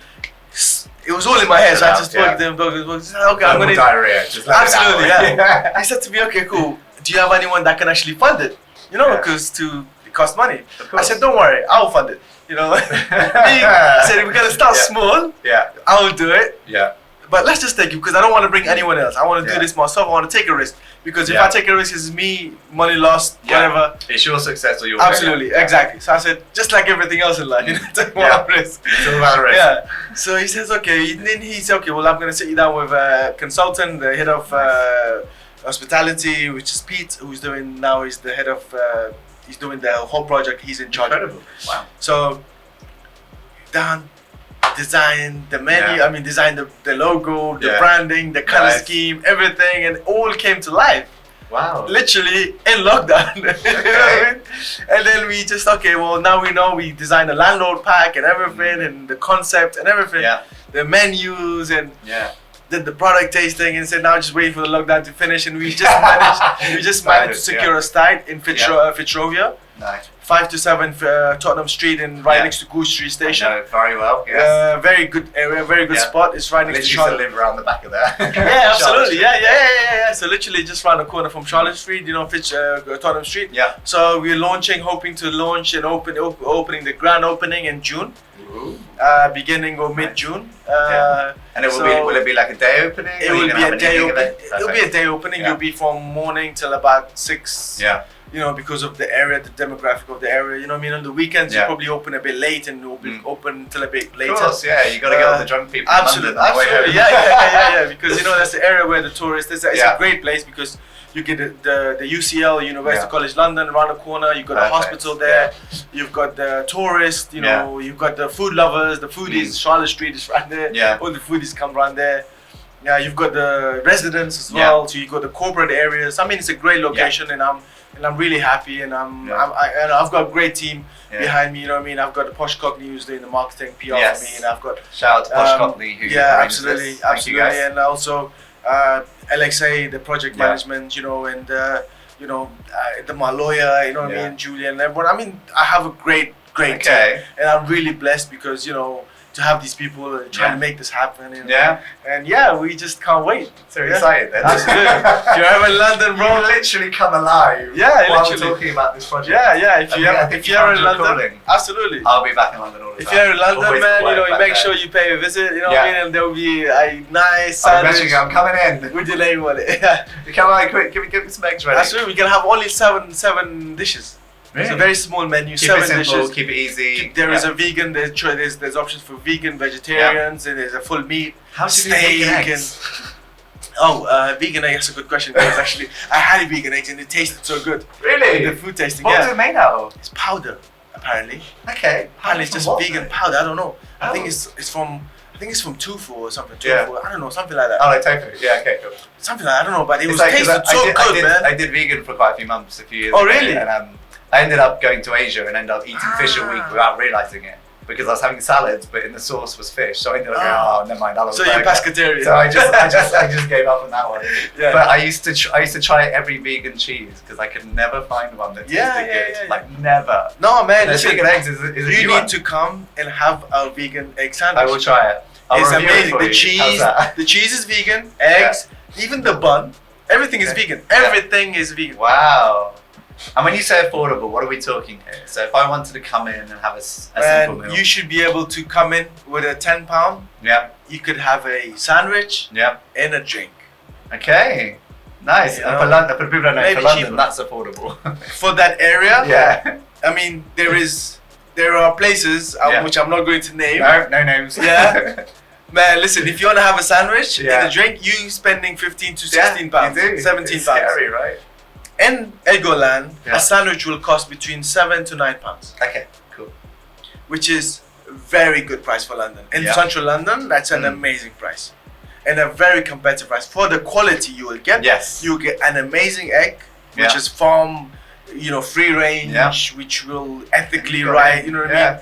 S2: It was all in my head, so I just spoke to him. Okay, I'm gonna.
S1: Diarrhea.
S2: Absolutely, yeah. He said to me, okay, cool. Do you have anyone that can actually fund it? You know, because it costs money. I said, don't worry, I'll fund it. You know, he said we're gonna start small.
S1: Yeah.
S2: I'll do it.
S1: Yeah.
S2: But let's just take it because I don't want to bring anyone else. I want to do this myself. I want to take a risk because if I take a risk, it's me, money lost, whatever.
S1: It's your success or your
S2: absolutely, exactly. So I said, just like everything else in life, you know, take more risk.
S1: It's all about risk.
S2: Yeah. So he says, okay. And then he said, okay, well, I'm gonna sit you down with a consultant, the head of hospitality, which is Pete, who's doing now. He's the head of. He's doing the whole project. He's in charge.
S1: Incredible. Wow.
S2: So, down. Design the menu, design the logo, the branding, the color scheme, everything, and it all came to life.
S1: Wow.
S2: Literally in lockdown. You know what I mean? And then we just, now we know we designed the landlord pack and everything and the concept and everything. Yeah. The menus and did the product tasting, and said now just waiting for the lockdown to finish, and we just managed to secure a site in Fitzrovia.
S1: Nice.
S2: 5 to 7 Tottenham Street, and right next to Goose Street Station.
S1: I know it very well. Yes.
S2: Very good area, very good spot. It's right next to Charlotte.
S1: Live around the back of there.
S2: Yeah, absolutely. Yeah. So literally just around the corner from Charlotte Street, Tottenham Street.
S1: Yeah.
S2: So we're hoping to launch and opening the grand opening in June. Beginning or mid-June.
S1: And will it be like a day opening?
S2: It will be a day opening. It'll be a day opening.
S1: Yeah.
S2: You'll be from morning till about 6.
S1: Yeah.
S2: Because of the area, the demographic of the area. On the weekends you probably open a bit late, and will be open till a bit later.
S1: Of course, yeah. You got to get all the drunk people.
S2: Absolutely,
S1: in London
S2: absolutely. Yeah. Because that's the area where the tourists. It's a great place because you get the UCL, University College London, around the corner. You've got a hospital there. Yeah. You've got the tourists. You've got the food lovers. The foodies. Charlotte Street is right there.
S1: Yeah.
S2: All the foodies come around there. Yeah, you've got the residents as well. So you've got the corporate areas. It's a great location, and I'm really happy, and I've got a great team behind me. I've got the Posh Cockney who's doing the marketing PR for me, and I've got
S1: shout out to Posh Cockney who
S2: absolutely, and also LXA, the project management, and my lawyer, Julia and everyone. I have a great team, and I'm really blessed because to have these people trying to make this happen, and we just can't wait.
S1: So excited then.
S2: Absolutely. If you're ever in London, bro,
S1: you literally come alive.
S2: While
S1: we're talking about this project.
S2: If you're in London, absolutely.
S1: I'll be back in London all the time.
S2: If you're in London, man, you make sure you pay a visit. And there will be a nice sandwich.
S1: I'm coming in
S2: with your name on it.
S1: Come on, quick, give me some eggs ready.
S2: Absolutely, we can have only seven dishes. Really? It's a very small menu,
S1: keep
S2: 7
S1: it simple,
S2: dishes.
S1: Keep it easy.
S2: There is a vegan. There's options for vegan, vegetarians, and there's a full meat.
S1: How do you do vegan eggs?
S2: Vegan eggs. That's a good question. Because actually, I had vegan eggs and it tasted so good.
S1: Really?
S2: The food tasting.
S1: What was it made out of?
S2: It's powder, apparently.
S1: Okay.
S2: Apparently, it's just vegan powder. I don't know. I think it's from tofu or something. Tofu. I don't know, something like that.
S1: Oh, like tofu. Yeah. Okay. Cool.
S2: Something like that. I don't know, but it tasted so good, man.
S1: I did vegan for quite a few months, a few years ago.
S2: Oh, really?
S1: And I ended up going to Asia and ended up eating fish a week without realising it. Because I was having salads, but in the sauce was fish. So I ended up going, never mind.
S2: So you're pescatarian.
S1: So I just gave up on that one. Yeah. But I used to try every vegan cheese because I could never find one that tasted good. Like never.
S2: No, man.
S1: Listen, vegan eggs is
S2: you need to come and have a vegan egg sandwich.
S1: I will try it.
S2: It's amazing. The cheese is vegan. Eggs, even the bun, everything is vegan. Everything is vegan.
S1: Wow. And when you say affordable, what are we talking here? So if I wanted to come in and have a simple meal.
S2: You should be able to come in with a £10.
S1: Yeah.
S2: You could have a sandwich.
S1: Yeah.
S2: And a drink.
S1: Okay. Nice. And for London, for people who don't know, for London, that's affordable.
S2: For that area?
S1: Yeah.
S2: There are places which I'm not going to name.
S1: No names.
S2: Yeah. Man, listen, if you want to have a sandwich and a drink, you spending 15 to 16 pounds.
S1: You do.
S2: 17
S1: it's
S2: pounds.
S1: Scary, right?
S2: In Egoland, a sandwich will cost between £7 to £9.
S1: Okay, cool.
S2: Which is a very good price for London. In central London, that's an amazing price. And a very competitive price. For the quality you will get, you'll get an amazing egg, which is farm, free range, which will ethically you know what I mean?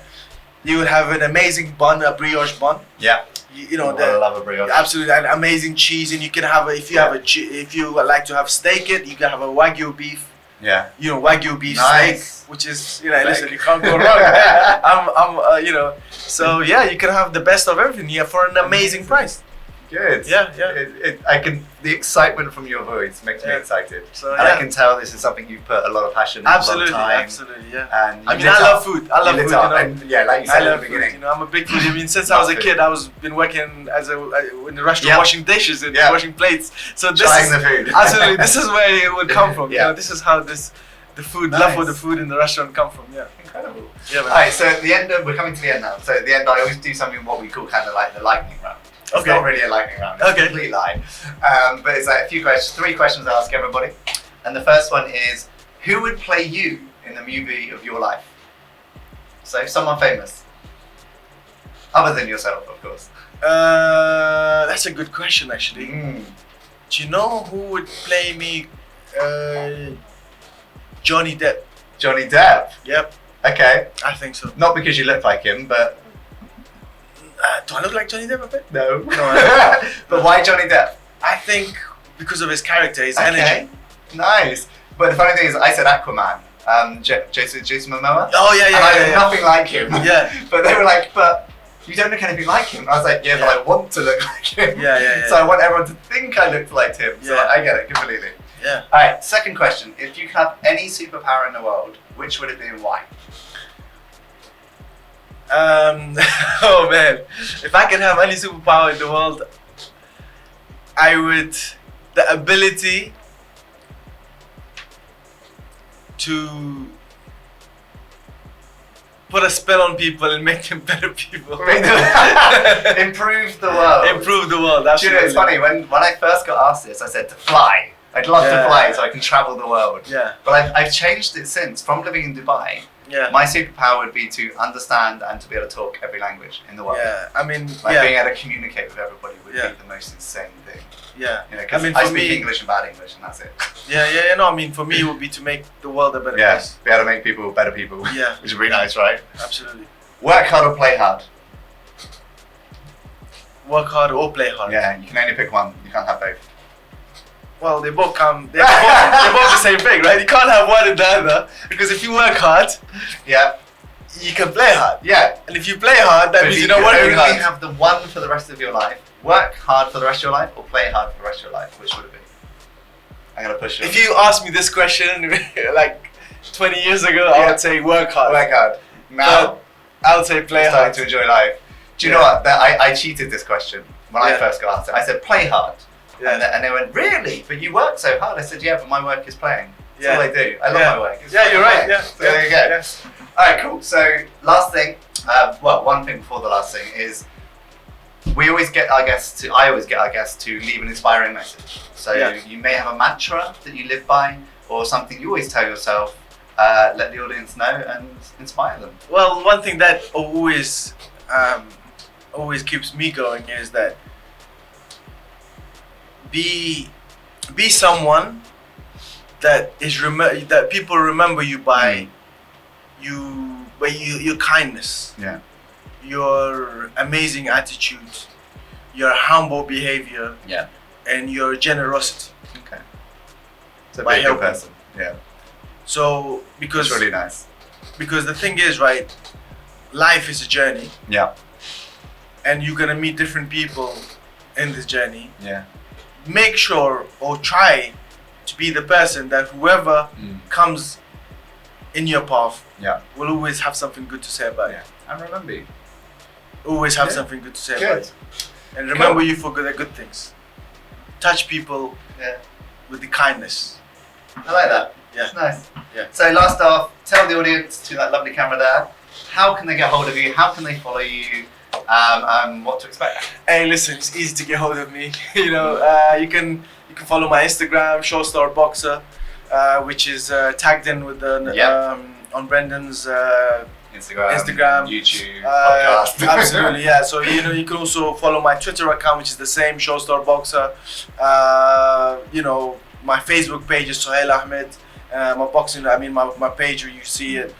S2: You will have an amazing bun, a brioche bun.
S1: Yeah.
S2: I
S1: love a brioche.
S2: Absolutely, an amazing cheese, and you can have if you like to have steak, you can have a wagyu beef.
S1: Yeah.
S2: Wagyu beef steak, which is listen, you can't go wrong. So you can have the best of everything here for an amazing price.
S1: Good.
S2: Yeah.
S1: The excitement from your voice makes me excited.
S2: So,
S1: and I can tell this is something you've put a lot of passion in, a lot of time.
S2: Absolutely, yeah.
S1: And
S2: I love food. I love food.
S1: And, like you said at the beginning.
S2: I'm a big foodie. Since I was a kid, I was been working in the restaurant, washing dishes and washing plates. So
S1: trying the food.
S2: Absolutely, this is where it would come from. This is how the food, love for the food in the restaurant come from. Yeah.
S1: Incredible. Yeah. Alright, so at the end we're coming to the end now. So at the end, I always do something what we call kind of like the lightning round. It's not really a lightning round, it's a complete lie. But it's like 3 questions I ask everybody. And the first one is, who would play you in the movie of your life? So someone famous. Other than yourself, of course.
S2: That's a good question, actually. Do you know who would play me? Johnny Depp.
S1: Johnny Depp?
S2: Yep.
S1: Okay.
S2: I think so.
S1: Not because you look like him, but...
S2: Do I look like Johnny Depp a bit?
S1: No.
S2: No.
S1: But why Johnny Depp?
S2: I think because of his character, his energy.
S1: Nice. But the funny thing is, I said Aquaman. Jason Momoa.
S2: Oh yeah,
S1: And I look nothing like him.
S2: Yeah.
S1: But they were like, but you don't look anything like him. And I was like, yeah, but I want to look like him.
S2: Yeah.
S1: So I want everyone to think I looked like him. So
S2: Yeah.
S1: I get it completely.
S2: Yeah.
S1: All right, second question. If you could have any superpower in the world, which would it be and why?
S2: Oh man, if I could have any superpower in the world, I would the ability to put a spell on people and make them better people.
S1: Improve the world.
S2: Improve the world.
S1: Do you
S2: Absolutely.
S1: know, it's funny, when I first got asked this, I said to fly. I'd love to
S2: Yeah.
S1: fly so I can travel the world.
S2: Yeah.
S1: But I've changed it since. From living in Dubai,
S2: Yeah.
S1: my superpower would be to understand and to be able to talk every language in the world.
S2: Yeah. I mean,
S1: Like being able to communicate with everybody would
S2: Yeah.
S1: be the most insane thing.
S2: Yeah.
S1: You know,
S2: I
S1: 'cause
S2: mean,
S1: I
S2: for
S1: speak
S2: me,
S1: English and bad English, and that's it.
S2: yeah. No, I mean, for me, it would be to make the world a better
S1: Yes,
S2: place.
S1: be able to make people better people.
S2: Yeah.
S1: Which would be nice, right?
S2: Absolutely.
S1: Work hard or play hard?
S2: Work hard or play hard.
S1: Yeah, you can only pick one. You can't have both.
S2: Well, they both come. They're both the same thing, right? You can't have one and the other because if you work hard,
S1: Yeah.
S2: you can play hard.
S1: Yeah.
S2: And if you play hard, that
S1: But
S2: means
S1: you
S2: you're not
S1: can
S2: working
S1: only
S2: hard.
S1: have the one for the rest of your life. Work hard for the rest of your life or play hard for the rest of your life. Which would it be? I'm gonna push you.
S2: If you asked me this question like 20 years ago, I would say work hard.
S1: Work hard. Now,
S2: I would say play
S1: I'm
S2: hard.
S1: starting to enjoy life. Do you know
S2: Yeah.
S1: what? I cheated this question when I
S2: Yeah.
S1: first got asked it. I said play hard.
S2: Yeah.
S1: And they went, really? But you work so hard. I said, yeah, but my work is playing. That's
S2: Yeah.
S1: all I do. I love
S2: Yeah.
S1: my work. It's
S2: Yeah,
S1: fucking
S2: you're right.
S1: playing.
S2: Yeah.
S1: So there you go.
S2: Yeah.
S1: Alright, cool. So last thing, one thing before the last thing is I always get our guests to leave an inspiring message. So
S2: Yeah.
S1: you may have a mantra that you live by or something you always tell yourself, let the audience know and inspire them.
S2: Well, one thing that always keeps me going is that be someone that that people remember you by your kindness,
S1: Yeah.
S2: your amazing attitude, your humble behavior,
S1: Yeah.
S2: and your generosity.
S1: Okay. So
S2: By
S1: be a good
S2: helping.
S1: person. Yeah.
S2: So
S1: It's
S2: because
S1: really nice.
S2: the thing is, right, life is a journey,
S1: Yeah.
S2: and you're gonna meet different people in this journey.
S1: Yeah.
S2: Make sure or try to be the person that whoever comes in your path
S1: Yeah.
S2: will always have something good to say about you.
S1: Yeah. And remember you.
S2: Always have
S1: Yeah.
S2: something good to say
S1: Good.
S2: about you. And remember
S1: Cool.
S2: you for the good things. Touch people
S1: Yeah.
S2: with the kindness.
S1: I like that.
S2: Yeah.
S1: It's nice.
S2: Yeah.
S1: So last off, tell the audience to that lovely camera there, how can they get hold of you? How can they follow you? What to expect?
S2: Hey, listen, it's easy to get hold of me. You can follow my Instagram, Showstar Boxer, which is tagged in with on Brendon's
S1: Instagram, YouTube,
S2: Uh,
S1: podcast.
S2: absolutely, yeah. So you can also follow my Twitter account, which is the same, Showstar Boxer. My Facebook page is Sohail Ahmad. My page where you see it,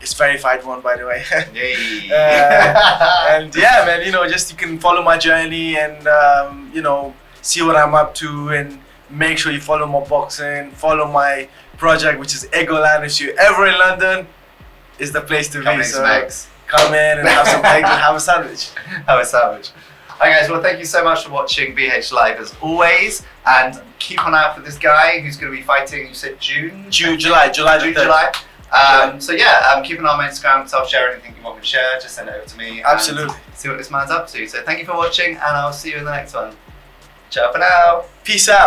S2: it's verified one, by the way.
S1: Yay.
S2: And yeah, man, just you can follow my journey and see what I'm up to, and make sure you follow my boxing, follow my project, which is Egoland. If you're ever in London, is the place to
S1: Come
S2: be.
S1: in,
S2: So
S1: Snags.
S2: come in and have some eggs and have a sandwich.
S1: Have a sandwich. Alright guys, well thank you so much for watching BH Live as always, and keep an eye out for this guy who's going to be fighting, you said June?
S2: July the 3rd.
S1: July. Keep an eye on my Instagram, so I'll share anything you want me to share, just send it over to me. and
S2: Absolutely.
S1: See what this man's up to. So thank you for watching, and I'll see you in the next one. Ciao for now.
S2: Peace out.